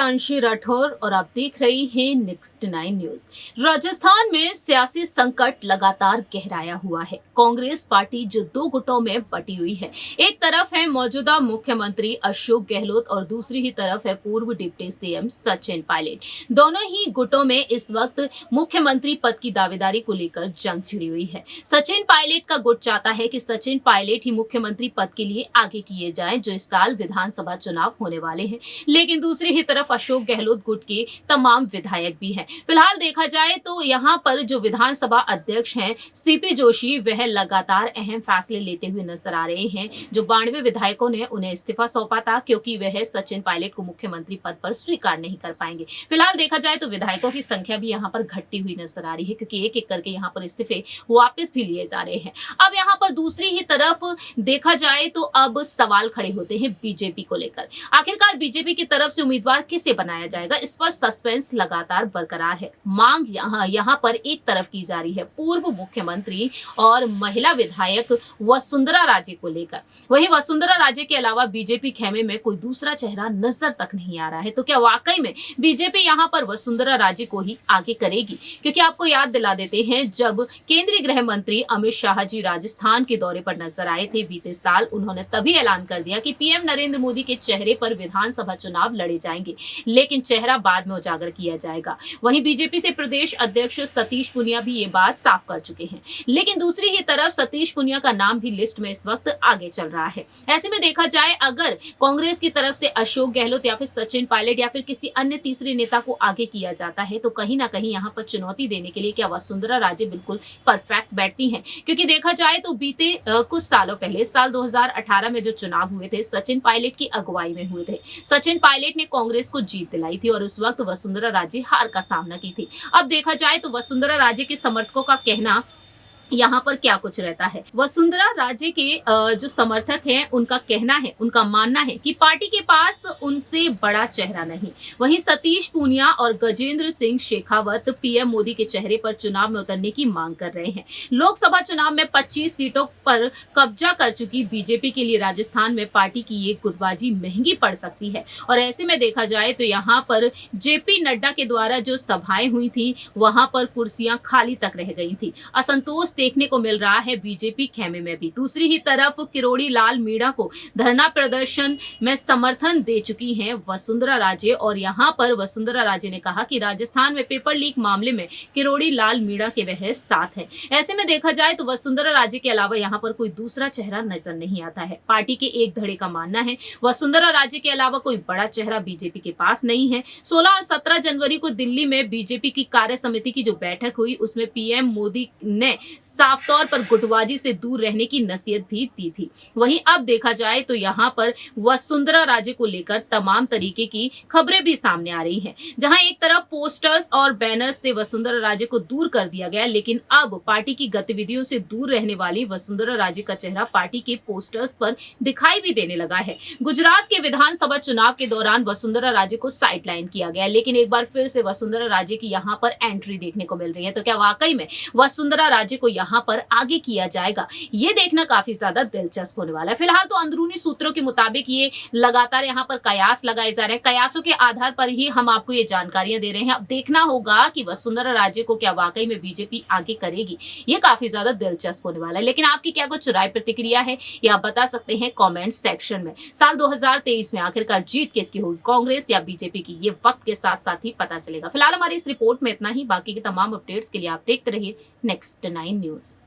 प्रांशी राठौर और आप देख रही हैं नेक्स्ट 9 न्यूज। राजस्थान में सियासी संकट लगातार गहराया हुआ है। कांग्रेस पार्टी जो दो गुटों में बटी हुई है, एक तरफ है मौजूदा मुख्यमंत्री अशोक गहलोत और दूसरी ही तरफ है पूर्व डिप्टी सीएम सचिन पायलट। दोनों ही गुटों में इस वक्त मुख्यमंत्री पद की दावेदारी को लेकर जंग छिड़ी हुई है। सचिन पायलट का गुट चाहता है कि सचिन पायलट ही मुख्यमंत्री पद के लिए आगे किए जाएं, जो इस साल विधानसभा चुनाव होने वाले हैं। लेकिन दूसरी ही तरफ अशोक गहलोत गुट के तमाम विधायक भी हैं। फिलहाल देखा जाए तो यहाँ पर जो विधानसभा अध्यक्ष हैं सीपी जोशी, वह लगातार अहम फैसले लेते हुए नजर आ रहे हैं। जो 92 विधायकों ने उन्हें इस्तीफा सौंपा था क्योंकि वह सचिन पायलट को मुख्यमंत्री पद पर स्वीकार नहीं कर पाएंगे। फिलहाल देखा जाए तो विधायकों की संख्या भी यहाँ पर घटती हुई नजर आ रही है, क्योंकि एक एक करके यहाँ पर इस्तीफे वापस भी लिए जा रहे हैं। अब यहाँ पर दूसरी ही तरफ देखा जाए तो अब सवाल खड़े होते हैं बीजेपी को लेकर। आखिरकार बीजेपी की तरफ से उम्मीदवार किसे बनाया जाएगा, इस पर सस्पेंस लगातार बरकरार है। मांग यहाँ पर एक तरफ की जा रही है पूर्व मुख्यमंत्री और महिला विधायक वसुंधरा राजे को लेकर। वहीं वसुंधरा राजे के अलावा बीजेपी खेमे में कोई दूसरा चेहरा नजर तक नहीं आ रहा है। तो क्या वाकई में बीजेपी यहाँ पर वसुंधरा राजे को ही आगे करेगी? क्योंकि आपको याद दिला देते हैं, जब केंद्रीय गृह मंत्री अमित शाह जी राजस्थान के दौरे पर नजर आए थे बीते साल, उन्होंने तभी ऐलान कर दिया कि पीएम नरेंद्र मोदी के चेहरे पर विधानसभा चुनाव लड़े जाएंगे, लेकिन चेहरा बाद में उजागर किया जाएगा। वहीं बीजेपी से प्रदेश अध्यक्ष सतीश पूनिया भी ये बात साफ कर चुके हैं। लेकिन दूसरी ही तरफ सतीश पूनिया का नाम भी लिस्ट में इस वक्त आगे चल रहा है। ऐसे में देखा जाए, अगर कांग्रेस की तरफ से अशोक गहलोत या फिर सचिन पायलट या फिर किसी अन्य तीसरे नेता को आगे किया जाता है, तो कहीं ना कहीं यहाँ पर चुनौती देने के लिए क्या वसुंधरा राजे बिल्कुल परफेक्ट बैठती हैं? क्योंकि देखा जाए तो बीते कुछ सालों पहले, साल 2018 में जो चुनाव हुए थे सचिन पायलट की अगुवाई में हुए थे। सचिन पायलट ने कांग्रेस को जीत दिलाई थी और उस वक्त वसुंधरा राजे हार का सामना की थी। अब देखा जाए तो वसुंधरा राजे के समर्थकों का कहना यहाँ पर क्या कुछ रहता है। वसुंधरा राजे के जो समर्थक हैं, उनका कहना है, उनका मानना है कि पार्टी के पास उनसे बड़ा चेहरा नहीं। वहीं सतीश पूनिया और गजेंद्र सिंह शेखावत पीएम मोदी के चेहरे पर चुनाव में उतरने की मांग कर रहे हैं। लोकसभा चुनाव में 25 सीटों पर कब्जा कर चुकी बीजेपी के लिए राजस्थान में पार्टी की ये गुटबाजी महंगी पड़ सकती है। और ऐसे में देखा जाए तो यहाँ पर जेपी नड्डा के द्वारा जो सभाएं हुई थी, वहां पर कुर्सियां खाली तक रह गई थी। असंतोष देखने को मिल रहा है बीजेपी खेमे में भी। दूसरी ही तरफ किरोड़ी लाल मीणा को धरना प्रदर्शन में समर्थन दे चुकी हैं वसुंधरा राजे, और यहां पर वसुंधरा राजे ने कहा कि राजस्थान में पेपर लीक मामले में किरोड़ी लाल मीणा के वह साथ है। ऐसे में देखा जाए तो वसुंधरा राजे के अलावा यहां पर कोई दूसरा चेहरा नजर नहीं आता है। पार्टी के एक धड़े का मानना है वसुंधरा राजे के अलावा कोई बड़ा चेहरा बीजेपी के पास नहीं है। 16 और 17 जनवरी को दिल्ली में बीजेपी की कार्य समिति की जो बैठक हुई, उसमें पीएम मोदी ने साफ तौर पर गुटबाजी से दूर रहने की नसीहत भी दी थी। वहीं अब देखा जाए तो यहाँ पर वसुंधरा राजे को लेकर तमाम तरीके की खबरें भी सामने आ रही हैं। जहां एक तरफ पोस्टर्स और बैनर्स से वसुंधरा राजे को दूर कर दिया गया, लेकिन अब पार्टी की गतिविधियों से दूर रहने वाली वसुंधरा राजे का चेहरा पार्टी के पोस्टर्स पर दिखाई भी देने लगा है। गुजरात के विधानसभा चुनाव के दौरान वसुंधरा राजे को साइडलाइन किया गया, लेकिन एक बार फिर से वसुंधरा राजे की यहाँ पर एंट्री देखने को मिल रही है। तो क्या वाकई में वसुंधरा राजे को यहाँ पर आगे किया जाएगा? ये देखना काफी ज्यादा दिलचस्प होने वाला है। फिलहाल तो अंदरूनी सूत्रों के मुताबिक ये लगातार यहाँ पर कयास लगाए जा रहे हैं। कयासों के आधार पर ही हम आपको ये जानकारियां दे रहे हैं। अब देखना होगा कि वसुंधरा राजे को क्या वाकई में बीजेपी आगे करेगी। ये काफी ज्यादा दिलचस्प होने वाला है। लेकिन आपकी क्या कुछ राय प्रतिक्रिया है, ये आप बता सकते हैं कॉमेंट सेक्शन में। साल 2023 में आखिरकार जीत किसकी होगी, कांग्रेस या बीजेपी की? ये वक्त के साथ साथ ही पता चलेगा। फिलहाल हमारी इस रिपोर्ट में इतना ही। बाकी के तमाम अपडेट्स के लिए आप देखते रहिए नेक्स्ट 9 न्यूज।